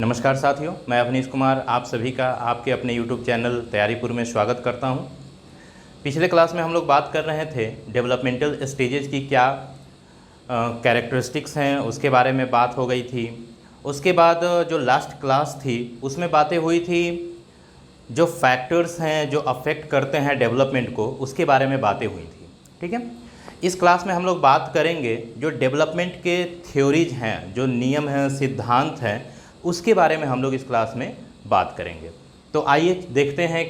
नमस्कार साथियों, मैं अवनीश कुमार आप सभी का आपके अपने YouTube चैनल तैयारीपुर में स्वागत करता हूं। पिछले क्लास में हम लोग बात कर रहे थे डेवलपमेंटल स्टेजेस की क्या कैरेक्टरिस्टिक्स हैं, उसके बारे में बात हो गई थी। उसके बाद जो लास्ट क्लास थी उसमें बातें हुई थी जो फैक्टर्स हैं जो अफेक्ट करते हैं डेवलपमेंट को, उसके बारे में बातें हुई थी। ठीक है, इस क्लास में हम लोग बात करेंगे जो डेवलपमेंट के थ्योरीज हैं, जो नियम हैं, सिद्धांत हैं, उसके बारे में हम लोग इस क्लास में बात करेंगे। तो आइए देखते हैं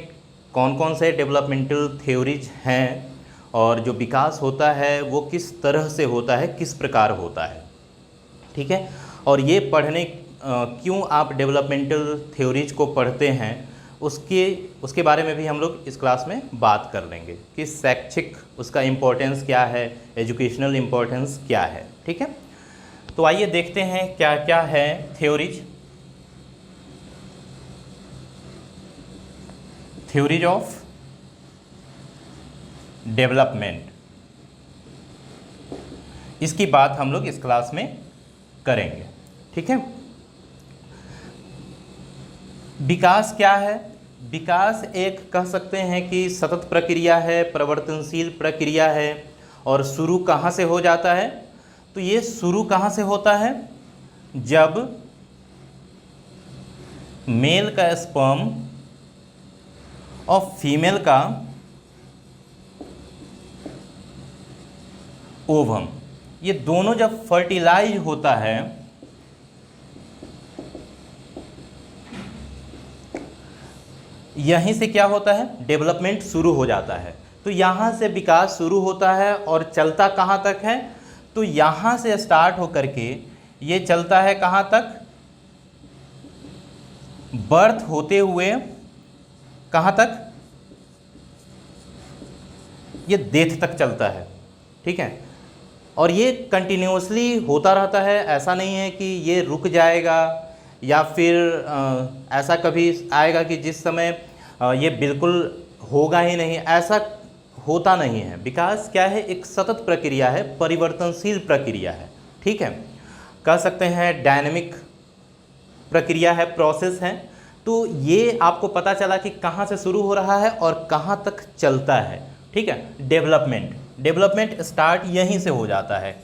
कौन कौन से डेवलपमेंटल थ्योरीज हैं और जो विकास होता है वो किस तरह से होता है, किस प्रकार होता है। ठीक है, और ये पढ़ने क्यों आप डेवलपमेंटल थ्योरीज को पढ़ते हैं उसके बारे में भी हम लोग इस क्लास में बात कर लेंगे कि शैक्षिक उसका इम्पोर्टेंस क्या है, एजुकेशनल इम्पोर्टेंस क्या है। ठीक है, तो आइए देखते हैं क्या क्या है थ्योरीज। थ्योरीज ऑफ डेवलपमेंट, इसकी बात हम लोग इस क्लास में करेंगे। ठीक है, विकास क्या है? विकास एक कह सकते हैं कि सतत प्रक्रिया है, परिवर्तनशील प्रक्रिया है। और शुरू कहाँ से हो जाता है? तो ये शुरू कहाँ से होता है? जब मेल का स्पर्म और फीमेल का ओवम, ये दोनों जब फर्टिलाइज होता है यहीं से क्या होता है? डेवलपमेंट शुरू हो जाता है। तो यहाँ से विकास शुरू होता है और चलता कहाँ तक है? तो यहाँ से स्टार्ट होकर के ये चलता है कहाँ तक? बर्थ होते हुए कहाँ तक? ये डेथ तक चलता है। ठीक है, और ये कंटिन्यूअसली होता रहता है। ऐसा नहीं है कि ये रुक जाएगा या फिर ऐसा कभी आएगा कि जिस समय ये बिल्कुल होगा ही नहीं, ऐसा होता नहीं है। विकास क्या है? एक सतत प्रक्रिया है, परिवर्तनशील प्रक्रिया है। ठीक है, कह सकते हैं डायनेमिक प्रक्रिया है, प्रोसेस है। तो ये आपको पता चला कि कहाँ से शुरू हो रहा है और कहाँ तक चलता है। ठीक है, डेवलपमेंट स्टार्ट यहीं से हो जाता है।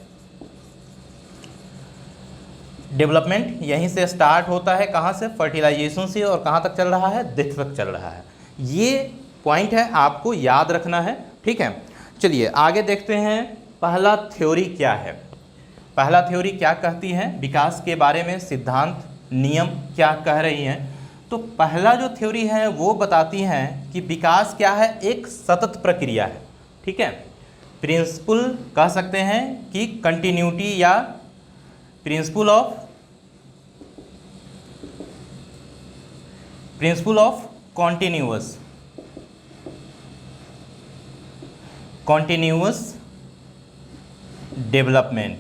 डेवलपमेंट यहीं से स्टार्ट होता है। कहाँ से? फर्टिलाइजेशन से। और कहाँ तक चल रहा है? डेथ तक चल रहा है। ये पॉइंट है, आपको याद रखना है। ठीक है, चलिए आगे देखते हैं पहला थ्योरी क्या है। पहला थ्योरी क्या कहती है विकास के बारे में, सिद्धांत नियम क्या कह रही हैं? तो पहला जो थ्योरी है वो बताती हैं कि विकास क्या है? एक सतत प्रक्रिया है। ठीक है, प्रिंसिपल कह सकते हैं कि कंटिन्यूटी या प्रिंसिपल ऑफ कॉन्टिन्यूअस डेवलपमेंट।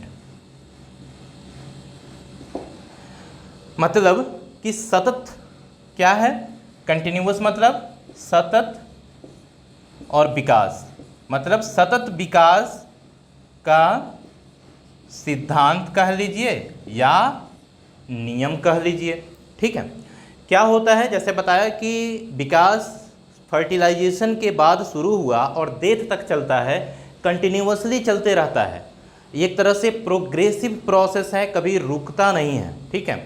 मतलब कि सतत क्या है? कंटिन्यूअस मतलब सतत, और विकास मतलब सतत विकास का सिद्धांत कह लीजिए या नियम कह लीजिए। ठीक है, क्या होता है? जैसे बताया कि विकास फर्टिलाइजेशन के बाद शुरू हुआ और डेथ तक चलता है, कंटिन्यूअसली चलते रहता है। एक तरह से प्रोग्रेसिव प्रोसेस है, कभी रुकता नहीं है। ठीक है,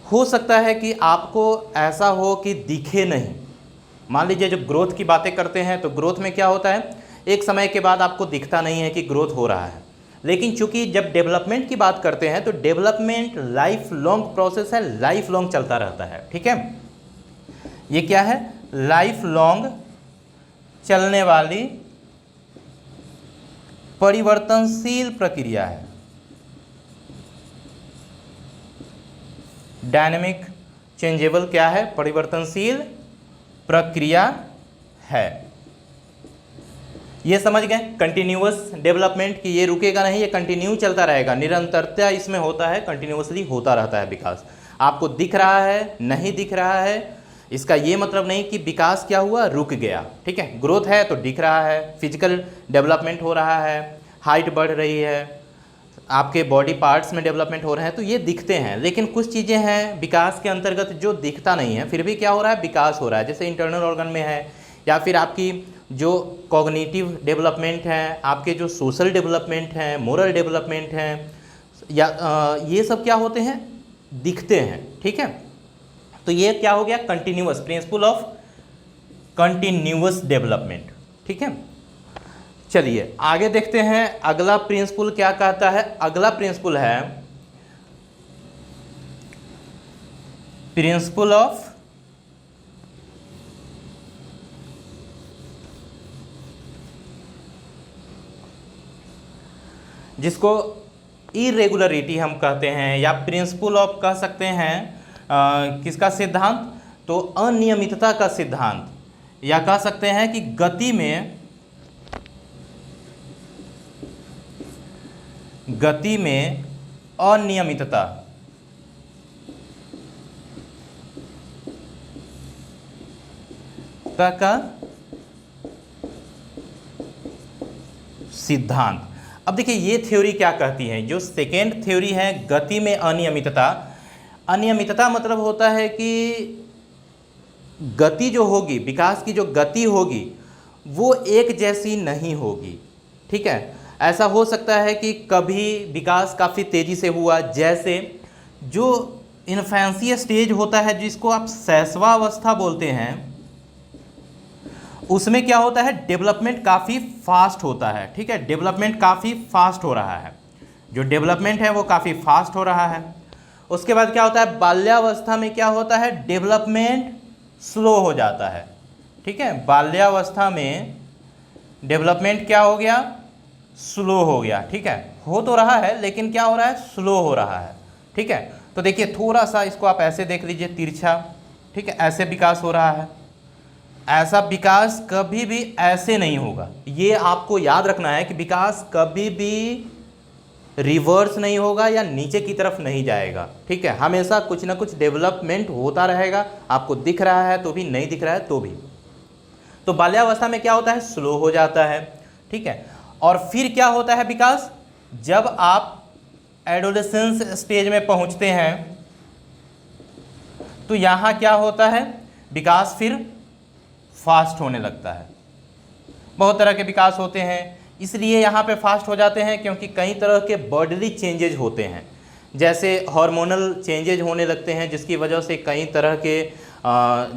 हो सकता है कि आपको ऐसा हो कि दिखे नहीं। मान लीजिए जब ग्रोथ की बातें करते हैं तो ग्रोथ में क्या होता है? एक समय के बाद आपको दिखता नहीं है कि ग्रोथ हो रहा है। लेकिन चूंकि जब डेवलपमेंट की बात करते हैं तो डेवलपमेंट लाइफ लॉन्ग प्रोसेस है, लाइफ लॉन्ग चलता रहता है। ठीक है, ये क्या है? लाइफ लॉन्ग चलने वाली परिवर्तनशील प्रक्रिया है, डायनेमिक चेंजेबल क्या है? परिवर्तनशील प्रक्रिया है। ये समझ गए? कंटिन्यूअस डेवलपमेंट कि ये रुकेगा नहीं, ये कंटिन्यू चलता रहेगा, निरंतरता इसमें होता है, कंटिन्यूअसली होता रहता है विकास। आपको दिख रहा है, नहीं दिख रहा है, इसका ये मतलब नहीं कि विकास क्या हुआ? रुक गया। ठीक है, ग्रोथ है तो दिख रहा है, फिजिकल डेवलपमेंट हो रहा है, हाइट बढ़ रही है, आपके बॉडी पार्ट्स में डेवलपमेंट हो रहे हैं तो ये दिखते हैं, लेकिन कुछ चीज़ें हैं विकास के अंतर्गत जो दिखता नहीं है, फिर भी क्या हो रहा है, विकास हो रहा है। जैसे इंटरनल ऑर्गन में है, या फिर आपकी जो कॉग्निटिव डेवलपमेंट है, आपके जो सोशल डेवलपमेंट हैं, मोरल डेवलपमेंट हैं, या ये सब क्या होते हैं, दिखते हैं। ठीक है, तो ये क्या हो गया, continuous, principle of continuous development. ठीक है, चलिए आगे देखते हैं अगला प्रिंसिपल क्या कहता है। अगला प्रिंसिपल है प्रिंसिपल ऑफ जिसको इरेगुलरिटी हम कहते हैं, या प्रिंसिपल ऑफ कह सकते हैं किसका सिद्धांत, तो अनियमितता का सिद्धांत, या कह सकते हैं कि गति में अनियमितता का सिद्धांत। अब देखिए ये थ्योरी क्या कहती है, जो सेकेंड थ्योरी है गति में अनियमितता। अनियमितता मतलब होता है कि गति जो होगी, विकास की जो गति होगी वो एक जैसी नहीं होगी। ठीक है, ऐसा हो सकता है कि कभी विकास काफ़ी तेज़ी से हुआ, जैसे जो इन्फेंसी स्टेज होता है जिसको आप शैशवावस्था बोलते हैं, उसमें क्या होता है, डेवलपमेंट काफ़ी फास्ट होता है। ठीक है, डेवलपमेंट काफ़ी फास्ट हो रहा है, जो डेवलपमेंट है वो काफ़ी फास्ट हो रहा है। उसके बाद क्या होता है, बाल्यावस्था में क्या होता है, डेवलपमेंट स्लो हो जाता है। ठीक है, बाल्यावस्था में डेवलपमेंट क्या हो गया, स्लो हो गया। ठीक है, हो तो रहा है लेकिन क्या हो रहा है, स्लो हो रहा है। ठीक है, तो देखिए थोड़ा सा इसको आप ऐसे देख लीजिए, तिरछा। ठीक है, ऐसे विकास हो रहा है, ऐसा विकास कभी भी ऐसे नहीं होगा। ये आपको याद रखना है कि विकास कभी भी रिवर्स नहीं होगा या नीचे की तरफ नहीं जाएगा। ठीक है, हमेशा कुछ ना कुछ डेवलपमेंट होता रहेगा, आपको दिख रहा है तो भी, नहीं दिख रहा है तो भी। तो बाल्यावस्था में क्या होता है, स्लो हो जाता है। ठीक है, और फिर क्या होता है विकास, जब आप एडोलेसेंस स्टेज में पहुंचते हैं तो यहाँ क्या होता है, विकास फिर फास्ट होने लगता है। बहुत तरह के विकास होते हैं, इसलिए यहाँ पे फास्ट हो जाते हैं क्योंकि कई तरह के बॉडीली चेंजेज होते हैं, जैसे हार्मोनल चेंजेज होने लगते हैं, जिसकी वजह से कई तरह के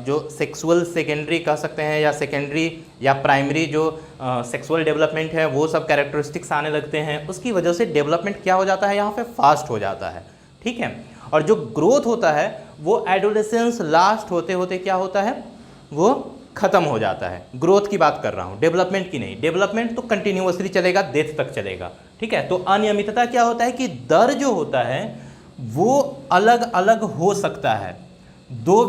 जो सेक्सुअल सेकेंडरी कह सकते हैं, या सेकेंडरी या प्राइमरी जो सेक्सुअल डेवलपमेंट है, वो सब कैरेक्टरिस्टिक्स आने लगते हैं। उसकी वजह से डेवलपमेंट क्या हो जाता है, यहाँ पे फास्ट हो जाता है। ठीक है, और जो ग्रोथ होता है वो एडोलेसेंस लास्ट होते होते क्या होता है, वो ख़त्म हो जाता है। ग्रोथ की बात कर रहा हूँ, डेवलपमेंट की नहीं। डेवलपमेंट तो कंटिन्यूअसली चलेगा, डेथ तक चलेगा। ठीक है, तो अनियमितता क्या होता है कि दर जो होता है वो अलग अलग हो सकता है। दो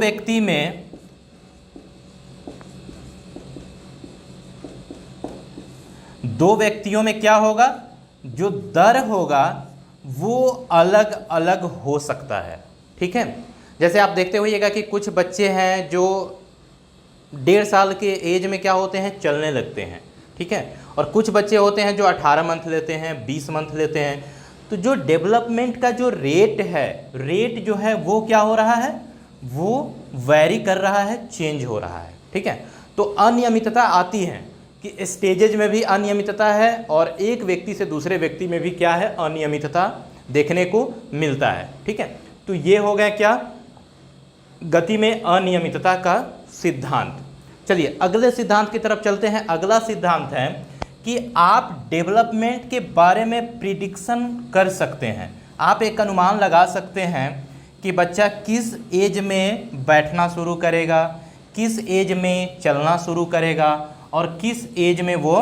व्यक्तियों में क्या होगा, जो दर होगा वो अलग अलग हो सकता है। ठीक है, जैसे आप देखते होइएगा कि कुछ बच्चे हैं जो 1.5 साल के एज में क्या होते हैं, चलने लगते हैं। ठीक है, और कुछ बच्चे होते हैं जो 18 मंथ लेते हैं, 20 मंथ लेते हैं। तो जो डेवलपमेंट का जो रेट जो है वो क्या हो रहा है, वो वैरी कर रहा है, चेंज हो रहा है। ठीक है, तो अनियमितता आती है कि स्टेजेज में भी अनियमितता है, और एक व्यक्ति से दूसरे व्यक्ति में भी क्या है, अनियमितता देखने को मिलता है। ठीक है, तो ये हो गया क्या, गति में अनियमितता का सिद्धांत। चलिए अगले सिद्धांत की तरफ चलते हैं। अगला सिद्धांत है कि आप डेवलपमेंट के बारे में प्रिडिक्शन कर सकते हैं। आप एक अनुमान लगा सकते हैं कि बच्चा किस एज में बैठना शुरू करेगा, किस एज में चलना शुरू करेगा, और किस एज में वो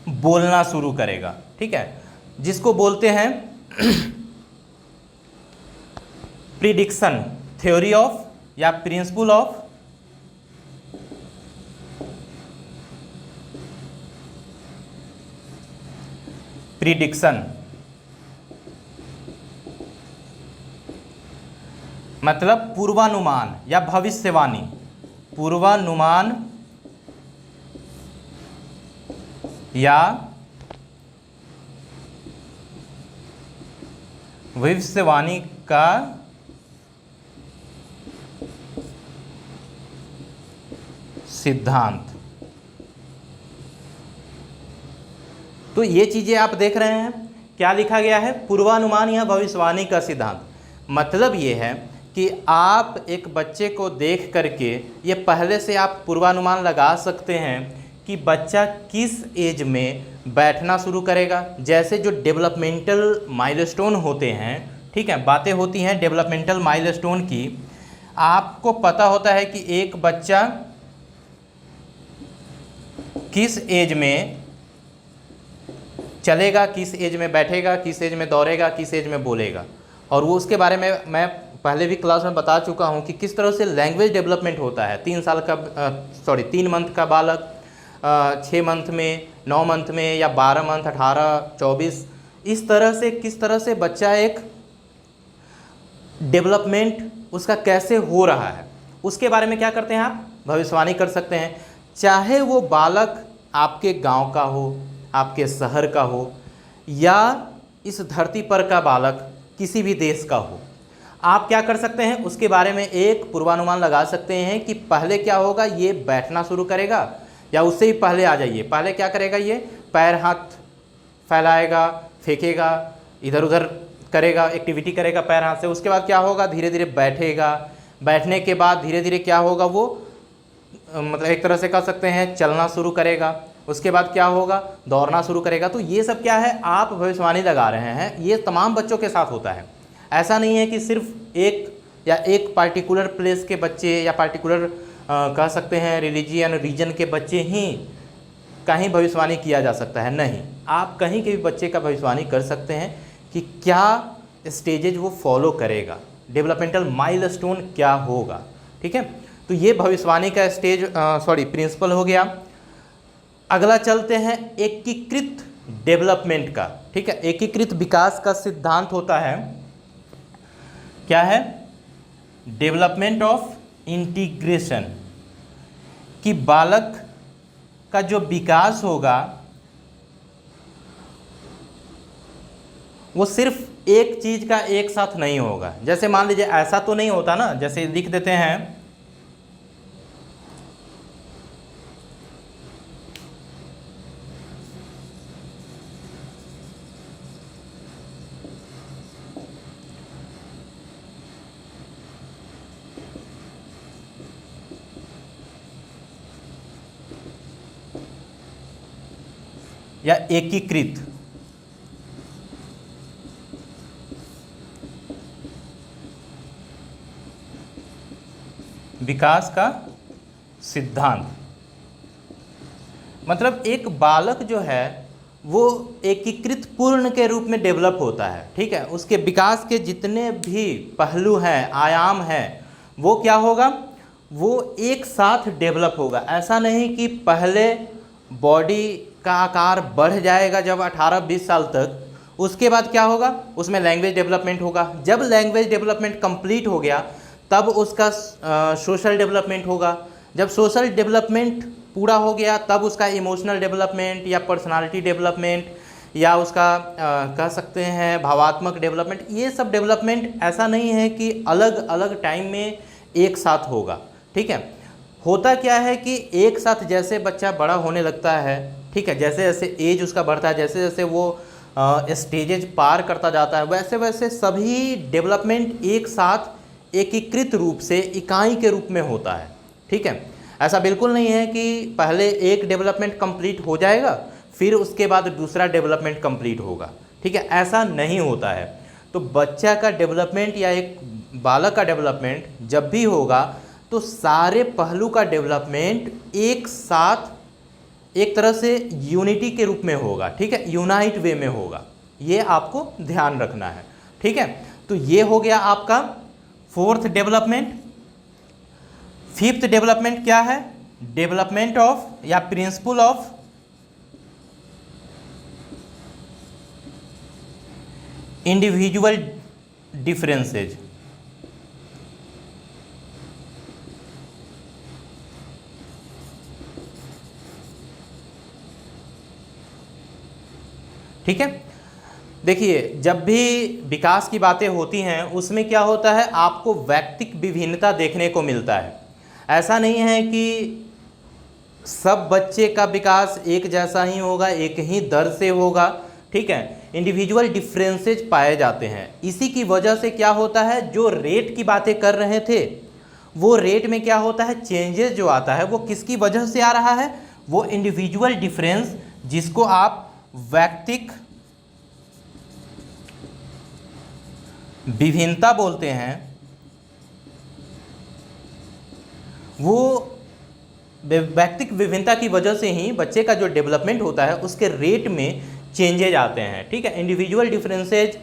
बोलना शुरू करेगा। ठीक है, जिसको बोलते हैं प्रिडिक्शन थ्योरी ऑफ, या प्रिंसिपल ऑफ प्रिडिक्शन। मतलब पूर्वानुमान या भविष्यवाणी। पूर्वानुमान या भविष्यवाणी का सिद्धांत। तो ये चीजें आप देख रहे हैं, क्या लिखा गया है, पूर्वानुमान या भविष्यवाणी का सिद्धांत। मतलब ये है कि आप एक बच्चे को देख करके ये पहले से आप पूर्वानुमान लगा सकते हैं कि बच्चा किस एज में बैठना शुरू करेगा। जैसे जो डेवलपमेंटल माइलस्टोन होते हैं, ठीक है, बातें होती हैं डेवलपमेंटल माइलस्टोन की, आपको पता होता है कि एक बच्चा किस एज में चलेगा, किस एज में बैठेगा, किस एज में दौड़ेगा, किस एज में बोलेगा। और वो उसके बारे में मैं पहले भी क्लास में बता चुका हूँ कि किस तरह से लैंग्वेज डेवलपमेंट होता है। 3 मंथ का बालक 6 मंथ में, 9 मंथ में, या 12 मंथ, 18, 24, इस तरह से किस तरह से बच्चा एक डेवलपमेंट उसका कैसे हो रहा है, उसके बारे में क्या करते हैं आप, भविष्यवाणी कर सकते हैं। चाहे वो बालक आपके गांव का हो, आपके शहर का हो, या इस धरती पर का बालक किसी भी देश का हो, आप क्या कर सकते हैं, उसके बारे में एक पूर्वानुमान लगा सकते हैं कि पहले क्या होगा, ये बैठना शुरू करेगा, या उससे ही पहले आ जाइए, पहले क्या करेगा, ये पैर हाथ फैलाएगा, फेंकेगा, इधर उधर करेगा, एक्टिविटी करेगा पैर हाथ से। उसके बाद क्या होगा, धीरे धीरे बैठेगा, बैठने के बाद धीरे धीरे क्या होगा, वो मतलब एक तरह से कह सकते हैं चलना शुरू करेगा। उसके बाद क्या होगा, दौड़ना शुरू करेगा। तो ये सब क्या है, आप भविष्यवाणी लगा रहे हैं, ये तमाम बच्चों के साथ होता है। ऐसा नहीं है कि सिर्फ एक पार्टिकुलर प्लेस के बच्चे या पार्टिकुलर कह सकते हैं रिलीजियन रीजन के बच्चे ही कहीं भविष्यवाणी किया जा सकता है। नहीं, आप कहीं के भी बच्चे का भविष्यवाणी कर सकते हैं कि क्या स्टेजेज वो फॉलो करेगा, डेवलपमेंटल माइलस्टोन क्या होगा। ठीक है, तो ये भविष्यवाणी का प्रिंसिपल हो गया। अगला चलते हैं एकीकृत डेवलपमेंट का। ठीक है, एकीकृत विकास का सिद्धांत होता है, क्या है, डेवलपमेंट ऑफ इंटीग्रेशन, कि बालक का जो विकास होगा वो सिर्फ एक चीज का एक साथ नहीं होगा। जैसे मान लीजिए ऐसा तो नहीं होता ना, जैसे लिख देते हैं या एकीकृत विकास का सिद्धांत। मतलब एक बालक जो है वो एकीकृत पूर्ण के रूप में डेवलप होता है। ठीक है, उसके विकास के जितने भी पहलू हैं, आयाम हैं, वो क्या होगा, वो एक साथ डेवलप होगा। ऐसा नहीं कि पहले बॉडी का आकार बढ़ जाएगा जब 18-20 साल तक, उसके बाद क्या होगा, उसमें लैंग्वेज डेवलपमेंट होगा। जब लैंग्वेज डेवलपमेंट कंप्लीट हो गया तब उसका सोशल डेवलपमेंट होगा। जब सोशल डेवलपमेंट पूरा हो गया तब उसका इमोशनल डेवलपमेंट या पर्सनालिटी डेवलपमेंट या उसका कह सकते हैं भावात्मक डेवलपमेंट। ये सब डेवलपमेंट ऐसा नहीं है कि अलग अलग टाइम में एक साथ होगा। ठीक है, होता क्या है कि एक साथ जैसे बच्चा बड़ा होने लगता है, ठीक है, जैसे जैसे एज उसका बढ़ता है, जैसे जैसे वो स्टेजेज पार करता जाता है, वैसे वैसे सभी डेवलपमेंट एक साथ एकीकृत रूप से इकाई के रूप में होता है। ठीक है, ऐसा बिल्कुल नहीं है कि पहले एक डेवलपमेंट कंप्लीट हो जाएगा फिर उसके बाद दूसरा डेवलपमेंट कंप्लीट होगा। ठीक है, ऐसा नहीं होता है। तो बच्चा का डेवलपमेंट या एक बालक का डेवलपमेंट जब भी होगा तो सारे पहलू का डेवलपमेंट एक साथ एक तरह से यूनिटी के रूप में होगा। ठीक है, यूनाइट वे में होगा, ये आपको ध्यान रखना है। ठीक है, तो ये हो गया आपका फोर्थ डेवलपमेंट। फिफ्थ डेवलपमेंट क्या है, डेवलपमेंट ऑफ या प्रिंसिपल ऑफ इंडिविजुअल डिफरेंसेज। ठीक है, देखिए, जब भी विकास की बातें होती हैं उसमें क्या होता है, आपको व्यक्तिक विभिन्नता देखने को मिलता है। ऐसा नहीं है कि सब बच्चे का विकास एक जैसा ही होगा, एक ही दर से होगा, ठीक है। इंडिविजुअल डिफरेंसेस पाए जाते हैं। इसी की वजह से क्या होता है, जो रेट की बातें कर रहे थे वो रेट में क्या होता है, चेंजेस जो आता है वो किसकी वजह से आ रहा है, वो इंडिविजुअल डिफरेंस, जिसको आप व्यक्तिक विभिन्नता बोलते हैं, वो व्यक्तिक विभिन्नता की वजह से ही बच्चे का जो डेवलपमेंट होता है उसके रेट में चेंजेज आते हैं, ठीक है। इंडिविजुअल डिफरेंसेज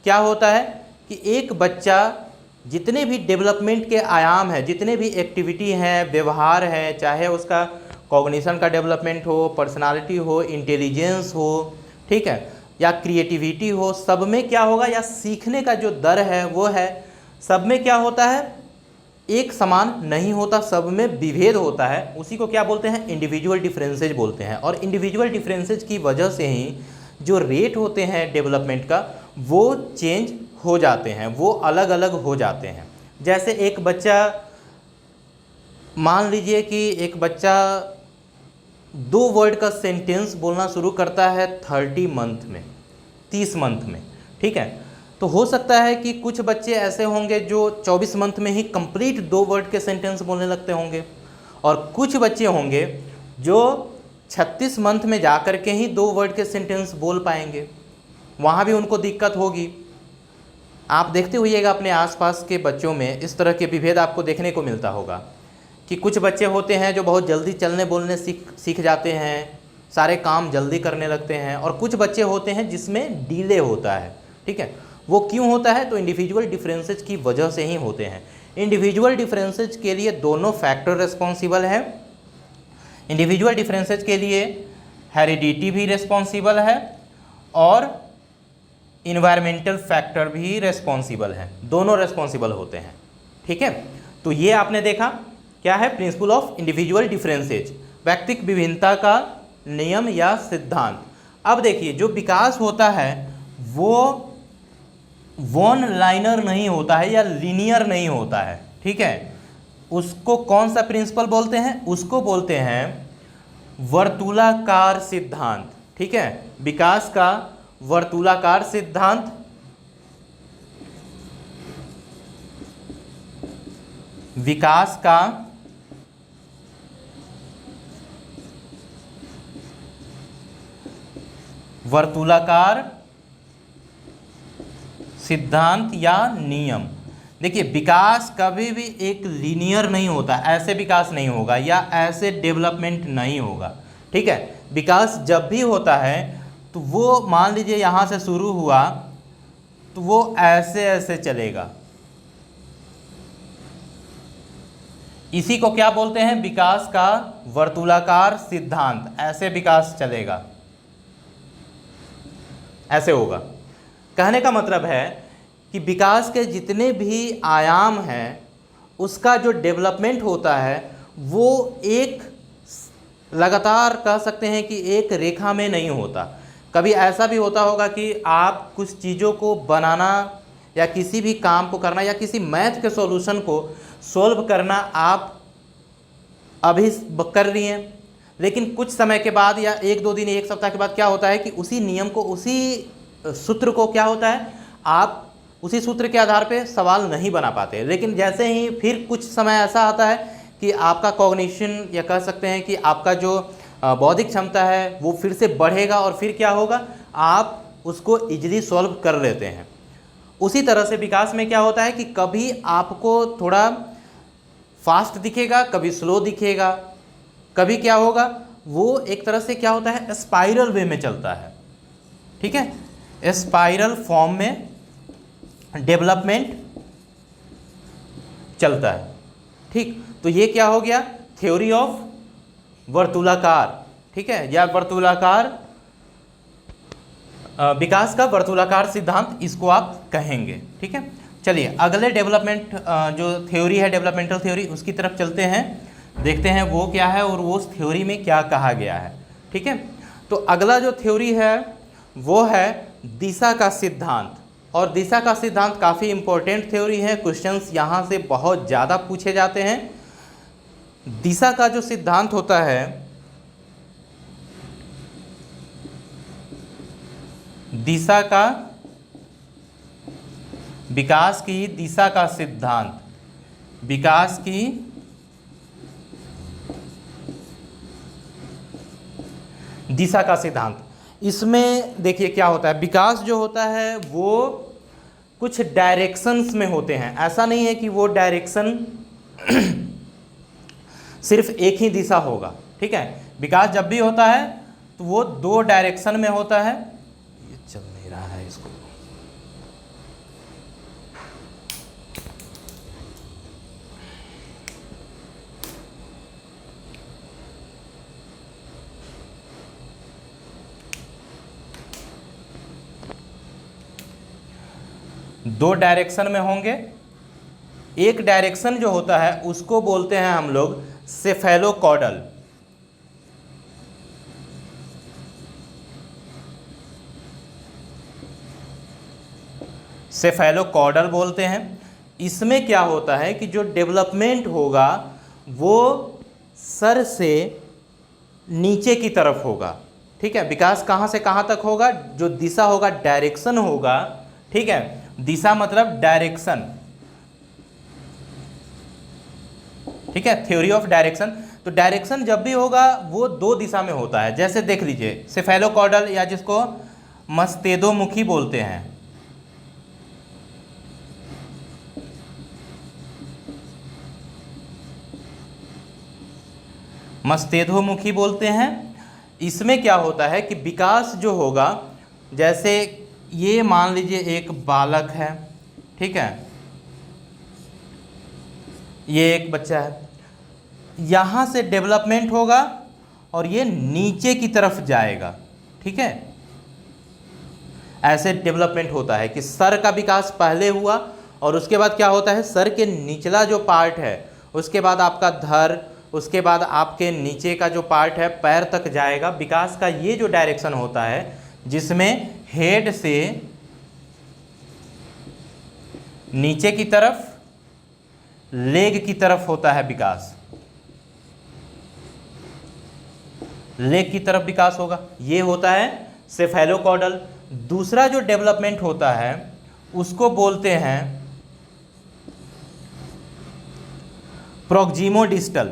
क्या होता है कि एक बच्चा जितने भी डेवलपमेंट के आयाम हैं, जितने भी एक्टिविटी हैं, व्यवहार है, चाहे उसका कॉग्निशन का डेवलपमेंट हो, पर्सनालिटी हो, इंटेलिजेंस हो, ठीक है, या क्रिएटिविटी हो, सब में क्या होगा, या सीखने का जो दर है वो है, सब में क्या होता है, एक समान नहीं होता, सब में विभेद होता है। उसी को क्या बोलते हैं, इंडिविजुअल डिफरेंसेज बोलते हैं। और इंडिविजुअल डिफरेंसेज की वजह से ही जो रेट होते हैं डेवलपमेंट का वो चेंज हो जाते हैं, वो अलग अलग हो जाते हैं। जैसे एक बच्चा, मान लीजिए कि एक बच्चा 2 वर्ड का सेंटेंस बोलना शुरू करता है 30 मंथ में, 30 मंथ में, ठीक है। तो हो सकता है कि कुछ बच्चे ऐसे होंगे जो 24 मंथ में ही कंप्लीट 2 वर्ड के सेंटेंस बोलने लगते होंगे, और कुछ बच्चे होंगे जो 36 मंथ में जा कर के ही 2 वर्ड के सेंटेंस बोल पाएंगे, वहाँ भी उनको दिक्कत होगी। आप देखते होइएगा अपने आसपास के बच्चों में इस तरह के विभेद आपको देखने को मिलता होगा कि कुछ बच्चे होते हैं जो बहुत जल्दी चलने बोलने सीख जाते हैं, सारे काम जल्दी करने लगते हैं, और कुछ बच्चे होते हैं जिसमें डिले होता है, ठीक है। वो क्यों होता है, तो इंडिविजुअल डिफरेंसेस की वजह से ही होते हैं। इंडिविजुअल डिफरेंसेस के लिए दोनों फैक्टर रिस्पॉन्सिबल है। इंडिविजुअल डिफरेंसेस के लिए हेरिडिटी भी रिस्पॉन्सिबल है और इन्वायरमेंटल फैक्टर भी रिस्पॉन्सिबल है, दोनों रिस्पॉन्सिबल होते हैं, ठीक है। तो ये आपने देखा क्या है, प्रिंसिपल ऑफ इंडिविजुअल डिफरेंसेज, व्यक्तिक विभिन्नता का नियम या सिद्धांत। अब देखिए, जो विकास होता है वो वन लाइनर नहीं होता है या लीनियर नहीं होता है, ठीक है। उसको कौन सा प्रिंसिपल बोलते हैं, उसको बोलते हैं वर्तुलाकार सिद्धांत, ठीक है। विकास का वर्तुलाकार सिद्धांत, विकास का वर्तुलाकार सिद्धांत या नियम। देखिए, विकास कभी भी एक लीनियर नहीं होता, ऐसे विकास नहीं होगा या ऐसे डेवलपमेंट नहीं होगा, ठीक है। विकास जब भी होता है तो वो मान लीजिए यहाँ से शुरू हुआ तो वो ऐसे ऐसे चलेगा, इसी को क्या बोलते हैं, विकास का वर्तुलाकार सिद्धांत। ऐसे विकास चलेगा, ऐसे होगा। कहने का मतलब है कि विकास के जितने भी आयाम हैं उसका जो डेवलपमेंट होता है वो एक लगातार कह सकते हैं कि एक रेखा में नहीं होता। कभी ऐसा भी होता होगा कि आप कुछ चीज़ों को बनाना या किसी भी काम को करना या किसी मैथ के सॉल्यूशन को सॉल्व करना आप अभी कर रही हैं, लेकिन कुछ समय के बाद या 1-2 दिन, 1 सप्ताह के बाद क्या होता है कि उसी नियम को, उसी सूत्र को क्या होता है, आप उसी सूत्र के आधार पे सवाल नहीं बना पाते। लेकिन जैसे ही फिर कुछ समय ऐसा आता है कि आपका कॉग्निशन या कह सकते हैं कि आपका जो बौद्धिक क्षमता है वो फिर से बढ़ेगा और फिर क्या होगा, आप उसको इजीली सॉल्व कर लेते हैं। उसी तरह से विकास में क्या होता है कि कभी आपको थोड़ा फास्ट दिखेगा, कभी स्लो दिखेगा, कभी क्या होगा, वो एक तरह से क्या होता है, स्पाइरल वे में चलता है, ठीक है। स्पाइरल फॉर्म में डेवलपमेंट चलता है, ठीक। तो ये क्या हो गया, थ्योरी ऑफ वर्तुलाकार, ठीक है, या वर्तुलाकार विकास का वर्तुलाकार सिद्धांत इसको आप कहेंगे, ठीक है। चलिए अगले डेवलपमेंट जो थ्योरी है, डेवलपमेंटल थ्योरी, उसकी तरफ चलते हैं, देखते हैं वो क्या है और वो उस थ्योरी में क्या कहा गया है, ठीक है। तो अगला जो थ्योरी है वो है दिशा का सिद्धांत। और दिशा का सिद्धांत काफ़ी इंपॉर्टेंट थ्योरी है, क्वेश्चंस यहाँ से बहुत ज़्यादा पूछे जाते हैं। दिशा का जो सिद्धांत होता है, दिशा का विकास की दिशा का सिद्धांत, विकास की दिशा का सिद्धांत। इसमें देखिए क्या होता है, विकास जो होता है वो कुछ डायरेक्शंस में होते हैं। ऐसा नहीं है कि वो डायरेक्शन सिर्फ एक ही दिशा होगा, ठीक है। विकास जब भी होता है तो वो 2 डायरेक्शन में होता है। ये चल नहीं रहा है इसको, दो डायरेक्शन में होंगे। एक डायरेक्शन जो होता है उसको बोलते हैं हम लोग सेफेलोकॉर्डल, सेफेलोकॉर्डल बोलते हैं। इसमें क्या होता है कि जो डेवलपमेंट होगा वो सर से नीचे की तरफ होगा, ठीक है। विकास कहाँ से कहाँ तक होगा, जो दिशा होगा, डायरेक्शन होगा, ठीक है। दिशा मतलब डायरेक्शन, ठीक है, थ्योरी ऑफ डायरेक्शन। तो डायरेक्शन जब भी होगा वो 2 दिशा में होता है। जैसे देख लीजिए सेफेलोकॉर्डल, या जिसको मस्तेदोमुखी बोलते हैं, मस्तेधोमुखी बोलते हैं। इसमें क्या होता है कि विकास जो होगा, जैसे ये मान लीजिए एक बालक है, ठीक है, ये एक बच्चा है, यहाँ से डेवलपमेंट होगा और ये नीचे की तरफ जाएगा, ठीक है। ऐसे डेवलपमेंट होता है कि सर का विकास पहले हुआ और उसके बाद क्या होता है, सर के निचला जो पार्ट है, उसके बाद आपका धड़, उसके बाद आपके नीचे का जो पार्ट है पैर तक जाएगा। विकास का ये जो डायरेक्शन होता है जिसमें हेड से नीचे की तरफ, लेग की तरफ होता है विकास, लेग की तरफ विकास होगा, ये होता है सेफेलोकॉर्डल। दूसरा जो डेवलपमेंट होता है उसको बोलते हैं प्रोक्सिमोडिस्टल,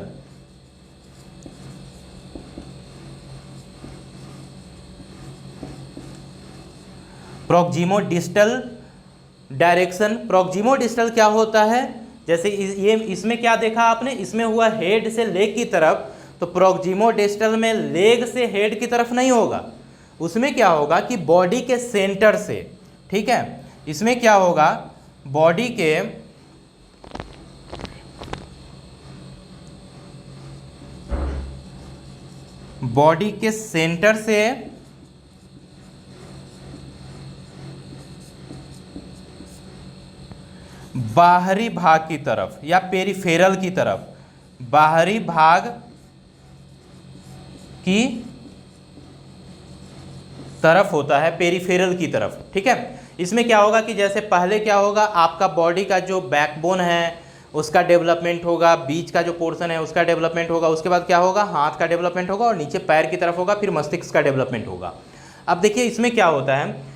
प्रोक्सिमोडिस्टल डायरेक्शन। प्रोक्सिमोडिस्टल क्या होता है, जैसे ये इसमें क्या देखा आपने, इसमें हुआ हेड से लेग की तरफ, तो प्रोक्सिमोडिस्टल में लेग से हेड की तरफ नहीं होगा, उसमें क्या होगा कि बॉडी के सेंटर से, ठीक है, इसमें क्या होगा, बॉडी के सेंटर से बाहरी भाग की तरफ या पेरिफेरल की तरफ, बाहरी भाग की तरफ होता है, पेरिफेरल की तरफ, ठीक है। इसमें क्या होगा कि जैसे पहले क्या होगा, आपका बॉडी का जो बैकबोन है उसका डेवलपमेंट होगा, बीच का जो पोर्शन है उसका डेवलपमेंट होगा, उसके बाद क्या होगा, हाथ का डेवलपमेंट होगा और नीचे पैर की तरफ होगा, फिर मस्तिष्क का डेवलपमेंट होगा। अब देखिए इसमें क्या होता है,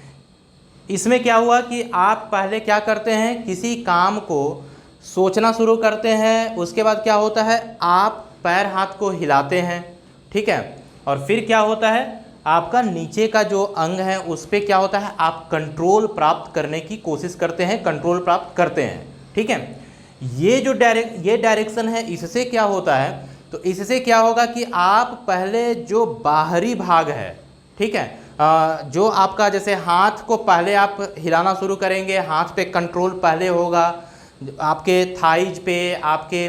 इसमें क्या हुआ कि आप पहले क्या करते हैं, किसी काम को सोचना शुरू करते हैं, उसके बाद क्या होता है, आप पैर हाथ को हिलाते हैं, ठीक है, और फिर क्या होता है, आपका नीचे का जो अंग है उस पर क्या होता है, आप कंट्रोल प्राप्त करने की कोशिश करते हैं, कंट्रोल प्राप्त करते हैं, ठीक है। ये जो डायरेक्शन है, इससे क्या होता है, तो इससे क्या होगा कि आप पहले जो बाहरी भाग है, ठीक है, जो आपका जैसे हाथ को पहले आप हिलाना शुरू करेंगे, हाथ पे कंट्रोल पहले होगा, आपके थाइज पे, आपके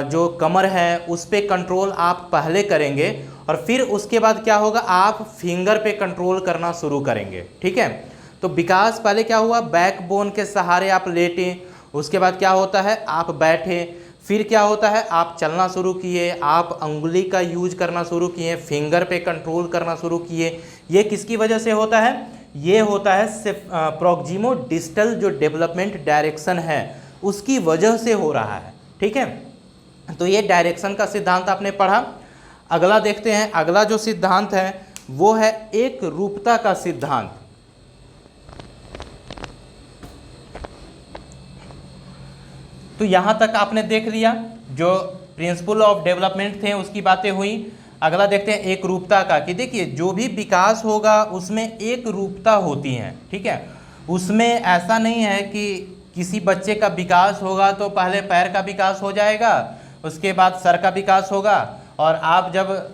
जो कमर है उस पे कंट्रोल आप पहले करेंगे, और फिर उसके बाद क्या होगा, आप फिंगर पे कंट्रोल करना शुरू करेंगे, ठीक है। तो विकास पहले क्या हुआ, बैकबोन के सहारे आप लेटे, उसके बाद क्या होता है, आप बैठे, फिर क्या होता है, आप चलना शुरू किए, आप अंगुली का यूज करना शुरू किए, फिंगर पे कंट्रोल करना शुरू किए। ये किसकी वजह से होता है, ये होता है प्रॉक्सिमो डिस्टल जो डेवलपमेंट डायरेक्शन है उसकी वजह से हो रहा है। ठीक है, तो ये डायरेक्शन का सिद्धांत आपने पढ़ा। अगला देखते हैं, अगला जो सिद्धांत है वो है एक रूपता का सिद्धांत। तो यहां तक आपने देख लिया, जो प्रिंसिपल ऑफ डेवलपमेंट थे उसकी बातें हुई। अगला देखते हैं एक रूपता का, कि देखिए जो भी विकास होगा उसमें एक रूपता होती है। ठीक है, उसमें ऐसा नहीं है कि किसी बच्चे का विकास होगा तो पहले पैर का विकास हो जाएगा, उसके बाद सर का विकास होगा, और आप जब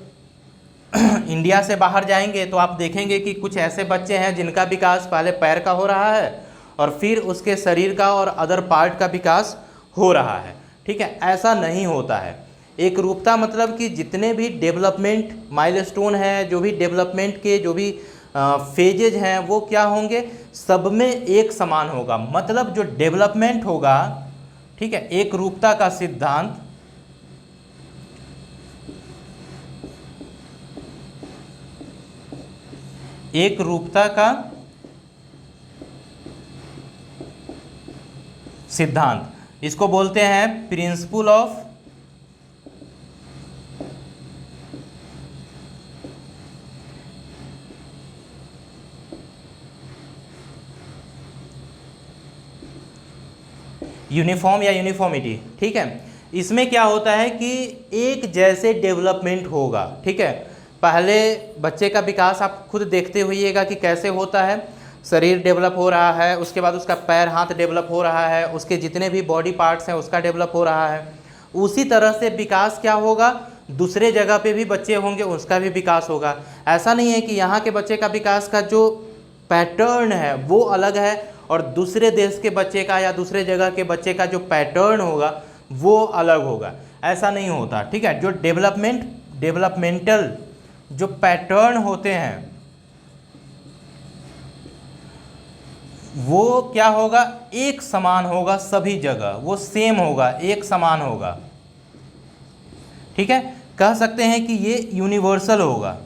इंडिया से बाहर जाएंगे तो आप देखेंगे कि कुछ ऐसे बच्चे हैं जिनका विकास पहले पैर का हो रहा है और फिर उसके शरीर का और अदर पार्ट का विकास हो रहा है। ठीक है, ऐसा नहीं होता है। एक रूपता मतलब कि जितने भी डेवलपमेंट माइलस्टोन है, जो भी डेवलपमेंट के जो भी फेजेज हैं वो क्या होंगे, सब में एक समान होगा। मतलब जो डेवलपमेंट होगा, ठीक है, एक रूपता का सिद्धांत एक रूपता का सिद्धांत, इसको बोलते हैं प्रिंसिपल ऑफ यूनिफॉर्म या यूनिफॉर्मिटी। ठीक है, इसमें क्या होता है कि एक जैसे डेवलपमेंट होगा। ठीक है, पहले बच्चे का विकास आप खुद देखते होइएगा कि कैसे होता है। शरीर डेवलप हो रहा है, उसके बाद उसका पैर हाथ डेवलप हो रहा है, उसके जितने भी बॉडी पार्ट्स हैं उसका डेवलप हो रहा है। उसी तरह से विकास क्या होगा, दूसरे जगह पे भी बच्चे होंगे उसका भी विकास होगा। ऐसा नहीं है कि यहाँ के बच्चे का विकास का जो पैटर्न है वो अलग है और दूसरे देश के बच्चे का या दूसरे जगह के बच्चे का जो पैटर्न होगा वो अलग होगा, ऐसा नहीं होता। ठीक है, जो डेवलपमेंटल जो पैटर्न होते हैं वो क्या होगा, एक समान होगा सभी जगह, वो सेम होगा, एक समान होगा। ठीक है, कह सकते हैं कि ये यूनिवर्सल होगा।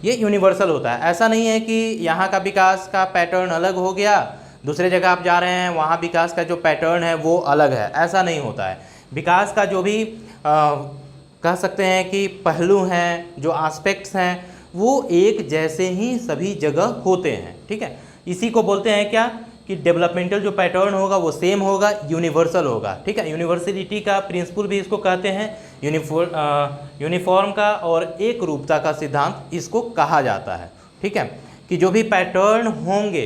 ये यूनिवर्सल होता है। ऐसा नहीं है कि यहाँ का विकास का पैटर्न अलग हो गया, दूसरे जगह आप जा रहे हैं वहाँ विकास का जो पैटर्न है वो अलग है, ऐसा नहीं होता है। विकास का जो भी कह सकते हैं कि पहलू हैं, जो एस्पेक्ट्स हैं, वो एक जैसे ही सभी जगह होते हैं। ठीक है, इसी को बोलते हैं क्या, कि डेवलपमेंटल जो पैटर्न होगा वो सेम होगा, यूनिवर्सल होगा। ठीक है, यूनिवर्सलिटी का प्रिंसिपल भी इसको कहते हैं, यूनिफॉर्म का और एक रूपता का सिद्धांत इसको कहा जाता है। ठीक है, कि जो भी पैटर्न होंगे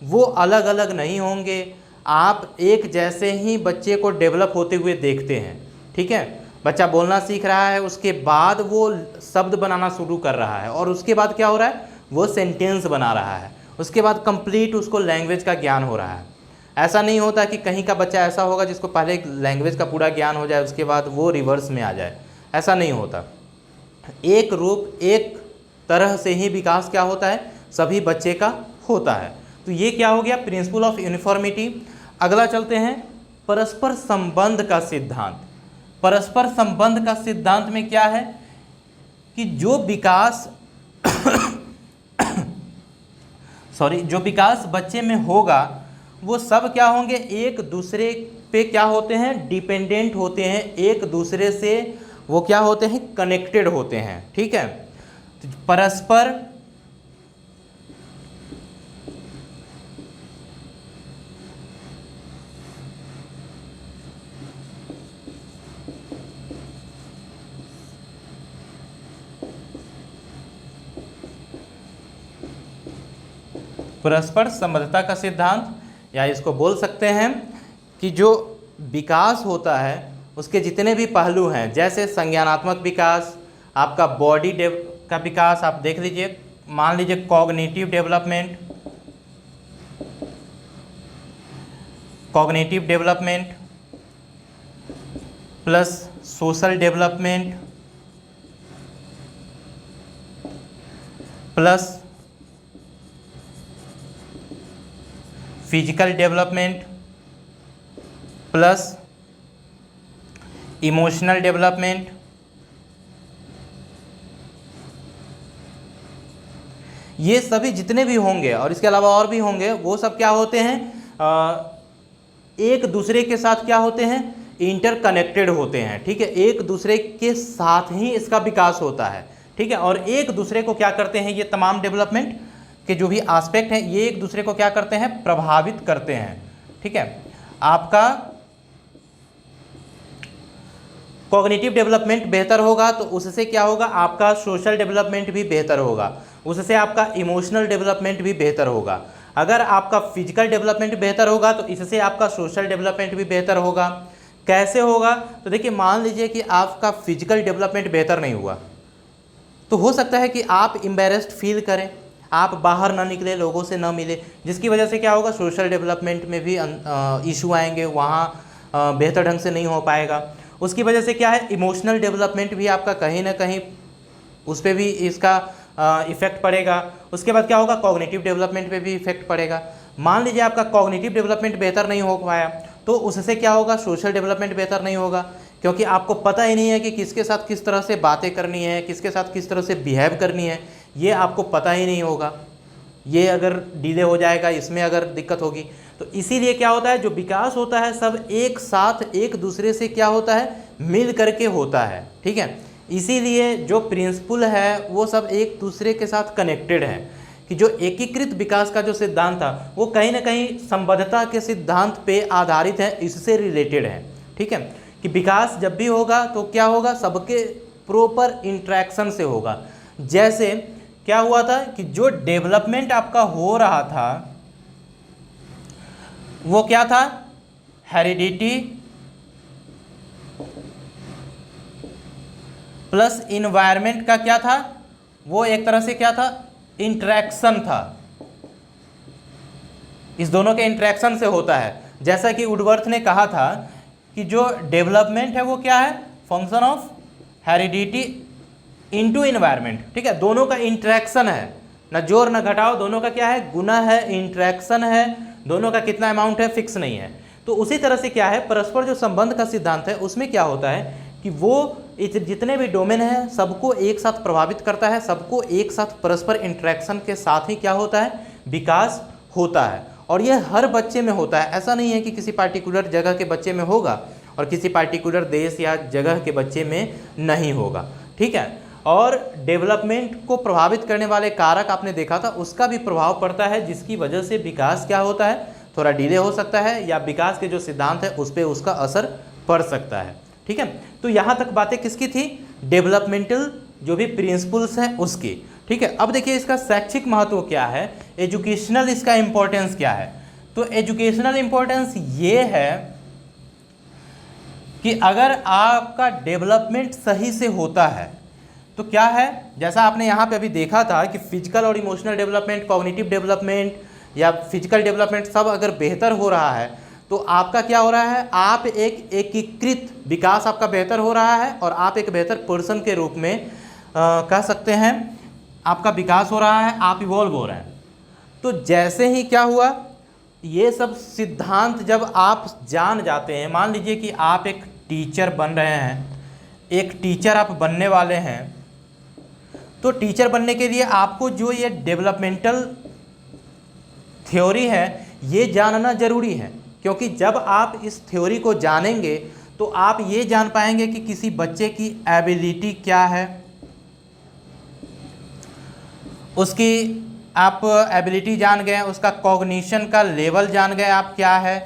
वो अलग अलग नहीं होंगे, आप एक जैसे ही बच्चे को डेवलप होते हुए देखते हैं। ठीक है, बच्चा बोलना सीख रहा है, उसके बाद वो शब्द बनाना शुरू कर रहा है और उसके बाद क्या हो रहा है, वो सेंटेंस बना रहा है, उसके बाद कंप्लीट उसको लैंग्वेज का ज्ञान हो रहा है। ऐसा नहीं होता कि कहीं का बच्चा ऐसा होगा जिसको पहले लैंग्वेज का पूरा ज्ञान हो जाए उसके बाद वो रिवर्स में आ जाए, ऐसा नहीं होता। एक रूप एक तरह से ही विकास क्या होता है, सभी बच्चे का होता है। तो ये क्या हो गया, प्रिंसिपल ऑफ यूनिफॉर्मिटी। अगला चलते हैं परस्पर संबंध का सिद्धांत। परस्पर संबंध का सिद्धांत में क्या है कि जो विकास जो विकास बच्चे में होगा वो सब क्या होंगे, एक दूसरे पे क्या होते हैं, डिपेंडेंट होते हैं, एक दूसरे से वो क्या होते हैं, कनेक्टेड होते हैं। ठीक है, तो परस्पर परस्पर संबद्धता का सिद्धांत, या इसको बोल सकते हैं कि जो विकास होता है उसके जितने भी पहलू हैं, जैसे संज्ञानात्मक विकास, आपका बॉडी का विकास, आप देख लीजिए, मान लीजिए cognitive development plus social development plus physical development plus emotional development ये सभी जितने भी होंगे और इसके अलावा और भी होंगे, वो सब क्या होते हैं, एक दूसरे के साथ क्या होते हैं, इंटरकनेक्टेड होते हैं। ठीक है, एक दूसरे के साथ ही इसका विकास होता है। ठीक है, और एक दूसरे को क्या करते हैं, ये तमाम डेवलपमेंट के जो भी एस्पेक्ट हैं ये एक दूसरे को क्या करते हैं, प्रभावित करते हैं। ठीक है, आपका कॉग्निटिव डेवलपमेंट बेहतर होगा तो उससे क्या होगा, आपका सोशल डेवलपमेंट भी बेहतर होगा, उससे आपका इमोशनल डेवलपमेंट भी बेहतर होगा। अगर आपका फिजिकल डेवलपमेंट बेहतर होगा तो इससे आपका सोशल डेवलपमेंट भी बेहतर होगा। कैसे होगा, तो देखिए मान लीजिए कि आपका फिजिकल डेवलपमेंट बेहतर नहीं हुआ तो हो सकता है कि आप एम्बैरेस्ड फील करें, आप बाहर ना निकले, लोगों से ना मिले, जिसकी वजह से क्या होगा, सोशल डेवलपमेंट में भी इशू आएंगे, वहाँ बेहतर ढंग से नहीं हो पाएगा। उसकी वजह से क्या है, इमोशनल डेवलपमेंट भी आपका कहीं ना कहीं उस पर भी इसका इफेक्ट पड़ेगा। उसके बाद क्या होगा, कॉग्निटिव डेवलपमेंट पे भी इफेक्ट पड़ेगा। मान लीजिए आपका कॉग्निटिव डेवलपमेंट बेहतर नहीं हो पाया तो उससे क्या होगा, सोशल डेवलपमेंट बेहतर नहीं होगा, क्योंकि आपको पता ही नहीं है कि किसके साथ किस तरह से बातें करनी है, किसके साथ किस तरह से बिहेव करनी है, ये आपको पता ही नहीं होगा। ये अगर डिले हो जाएगा, इसमें अगर दिक्कत होगी, तो इसीलिए क्या होता है, जो विकास होता है सब एक साथ एक दूसरे से क्या होता है, मिल करके होता है। ठीक है, इसीलिए जो प्रिंसिपल है वो सब एक दूसरे के साथ कनेक्टेड है, कि जो एकीकृत विकास का जो सिद्धांत था वो कहीं ना कहीं संबद्धता के सिद्धांत पे आधारित है, इससे रिलेटेड है। ठीक है, कि विकास जब भी होगा तो क्या होगा, सबके प्रॉपर इंट्रैक्शन से होगा। जैसे क्या हुआ था कि जो डेवलपमेंट आपका हो रहा था वो क्या था, हेरिडिटी प्लस इन्वायरमेंट का क्या था, वो एक तरह से क्या था, इंटरेक्शन था। इस दोनों के इंटरेक्शन से होता है। जैसा कि वुडवर्थ ने कहा था कि जो डेवलपमेंट है वो क्या है, function of heredity into environment. ठीक है, दोनों का इंटरेक्शन है, ना जोर ना घटाओ, दोनों का क्या है, गुना है, इंटरेक्शन है, दोनों का कितना अमाउंट है फिक्स नहीं है। तो उसी तरह से क्या है, परस्पर जो संबंध का सिद्धांत है उसमें क्या होता है कि वो जितने भी डोमेन हैं सबको एक साथ प्रभावित करता है, सबको एक साथ परस्पर इंटरेक्शन के साथ ही क्या होता है, विकास होता है। और यह हर बच्चे में होता है, ऐसा नहीं है कि किसी पार्टिकुलर जगह के बच्चे में होगा और किसी पार्टिकुलर देश या जगह के बच्चे में नहीं होगा। ठीक है, और डेवलपमेंट को प्रभावित करने वाले कारक आपने देखा था, उसका भी प्रभाव पड़ता है, जिसकी वजह से विकास क्या होता है, थोड़ा डिले हो सकता है, या विकास के जो सिद्धांत है उस पर उसका असर पड़ सकता है। ठीक है, तो यहाँ तक बातें किसकी थी, डेवलपमेंटल जो भी प्रिंसिपल्स हैं उसकी। ठीक है, अब देखिए इसका शैक्षिक महत्व क्या है, एजुकेशनल इसका इंपॉर्टेंस क्या है। तो एजुकेशनल इंपॉर्टेंस ये है कि अगर आपका डेवलपमेंट सही से होता है तो क्या है, जैसा आपने यहाँ पे अभी देखा था कि फिजिकल और इमोशनल डेवलपमेंट, कॉग्निटिव डेवलपमेंट या फिजिकल डेवलपमेंट सब अगर बेहतर हो रहा है तो आपका क्या हो रहा है, आप एक एकीकृत विकास आपका बेहतर हो रहा है और आप एक बेहतर पर्सन के रूप में कह सकते हैं आपका विकास हो रहा है, आप इवॉल्व हो रहे हैं। तो जैसे ही क्या हुआ, ये सब सिद्धांत जब आप जान जाते हैं, मान लीजिए कि आप एक टीचर बन रहे हैं, एक टीचर आप बनने वाले हैं, तो टीचर बनने के लिए आपको जो ये डेवलपमेंटल थ्योरी है ये जानना ज़रूरी है, क्योंकि जब आप इस थ्योरी को जानेंगे तो आप ये जान पाएंगे कि किसी बच्चे की एबिलिटी क्या है, उसकी आप एबिलिटी जान गए, उसका कॉग्निशन का लेवल जान गए आप क्या है,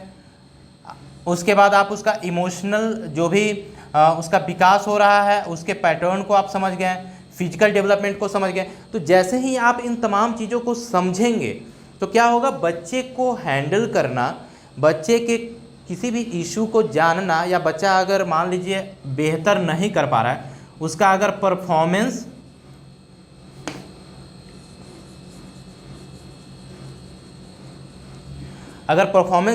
उसके बाद आप उसका इमोशनल जो भी उसका विकास हो रहा है उसके पैटर्न को आप समझ गए, फिजिकल डेवलपमेंट को समझ गए। तो जैसे ही आप इन तमाम चीज़ों को समझेंगे तो क्या होगा, बच्चे को हैंडल करना, बच्चे के किसी भी इशू को जानना, या बच्चा अगर मान लीजिए बेहतर नहीं कर पा रहा है, उसका अगर परफॉर्मेंस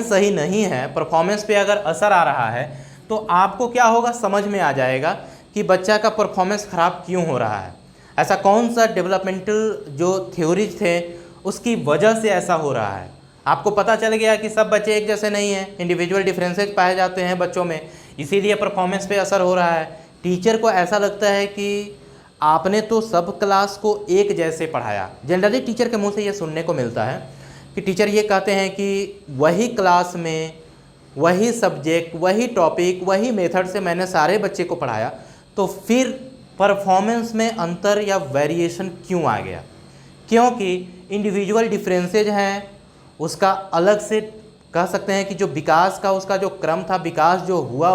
सही नहीं है, परफॉर्मेंस पे अगर असर आ रहा है, तो आपको क्या होगा, समझ में आ जाएगा कि बच्चा का परफॉर्मेंस ख़राब क्यों हो रहा है, ऐसा कौन सा डेवलपमेंटल जो थ्योरीज थे उसकी वजह से ऐसा हो रहा है। आपको पता चल गया कि सब बच्चे एक जैसे नहीं हैं, इंडिविजुअल डिफरेंसेस पाए जाते हैं बच्चों में, इसीलिए परफॉर्मेंस पे असर हो रहा है। टीचर को ऐसा लगता है कि आपने तो सब क्लास को एक जैसे पढ़ाया। जनरली टीचर के मुंह से ये सुनने को मिलता है कि टीचर ये कहते हैं कि वही क्लास में वही सब्जेक्ट, वही टॉपिक, वही मेथड से मैंने सारे बच्चे को पढ़ाया, तो फिर परफॉर्मेंस में अंतर या वेरिएशन क्यों आ गया? क्योंकि इंडिविजुअल डिफरेंसेज हैं, उसका अलग से कह सकते हैं कि जो विकास का उसका जो क्रम था, विकास जो हुआ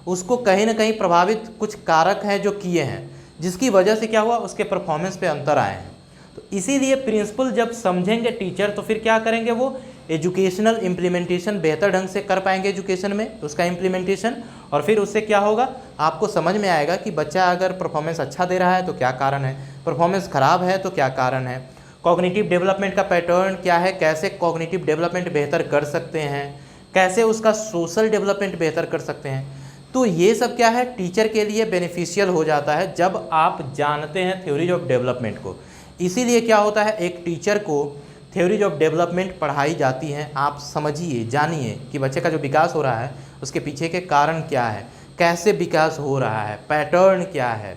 उसको कहीं ना कहीं प्रभावित कुछ कारक हैं जो किए हैं, जिसकी वजह से क्या हुआ, उसके परफॉर्मेंस पे अंतर आए हैं। तो इसीलिए प्रिंसिपल जब समझेंगे टीचर, तो फिर क्या करेंगे, वो एजुकेशनल इम्प्लीमेंटेशन बेहतर ढंग से कर पाएंगे एजुकेशन में, उसका इम्प्लीमेंटेशन। और फिर उससे क्या होगा, आपको समझ में आएगा कि बच्चा अगर परफॉर्मेंस अच्छा दे रहा है तो क्या कारण है, परफॉर्मेंस ख़राब है तो क्या कारण है, कॉग्निटिव डेवलपमेंट का पैटर्न क्या है, कैसे कॉग्निटिव डेवलपमेंट बेहतर कर सकते हैं, कैसे उसका सोशल डेवलपमेंट बेहतर कर सकते हैं। तो ये सब क्या है, टीचर के लिए बेनिफिशियल हो जाता है जब आप जानते हैं थ्योरीज ऑफ डेवलपमेंट को। इसीलिए क्या होता है, एक टीचर को थ्योरीज ऑफ डेवलपमेंट पढ़ाई जाती हैं। आप समझिए, जानिए कि बच्चे का जो विकास हो रहा है उसके पीछे के कारण क्या है, कैसे विकास हो रहा है, पैटर्न क्या है,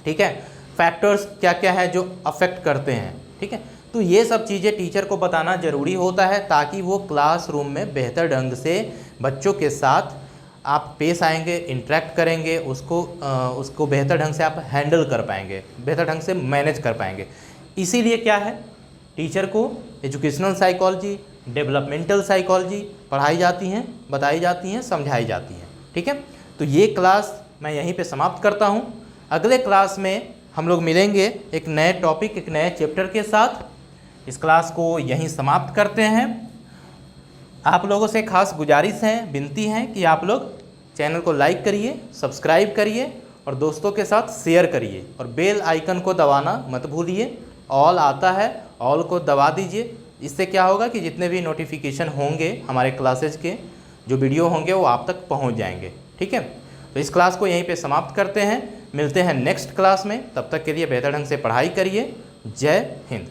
ठीक है, फैक्टर्स क्या क्या है जो अफेक्ट करते हैं, ठीक है। तो ये सब चीज़ें टीचर को बताना ज़रूरी होता है ताकि वो क्लासरूम में बेहतर ढंग से बच्चों के साथ आप पेश आएंगे, इंटरेक्ट करेंगे, उसको बेहतर ढंग से आप हैंडल कर पाएंगे, बेहतर ढंग से मैनेज कर पाएंगे। इसीलिए क्या है, टीचर को एजुकेशनल साइकोलॉजी, डेवलपमेंटल साइकोलॉजी पढ़ाई जाती हैं, बताई जाती हैं, समझाई जाती हैं, ठीक है। तो ये क्लास मैं यहीं पे समाप्त करता हूँ। अगले क्लास में हम लोग मिलेंगे एक नए टॉपिक, एक नए चैप्टर के साथ। इस क्लास को यहीं समाप्त करते हैं। आप लोगों से खास गुजारिश है, विनती है कि आप लोग चैनल को लाइक करिए, सब्सक्राइब करिए और दोस्तों के साथ शेयर करिए और बेल आइकन को दबाना मत भूलिए। ऑल आता है, ऑल को दबा दीजिए। इससे क्या होगा कि जितने भी नोटिफिकेशन होंगे हमारे क्लासेज के, जो वीडियो होंगे वो आप तक पहुंच जाएंगे, ठीक है। तो इस क्लास को यहीं पे समाप्त करते हैं, मिलते हैं नेक्स्ट क्लास में। तब तक के लिए बेहतर ढंग से पढ़ाई करिए। जय हिंद।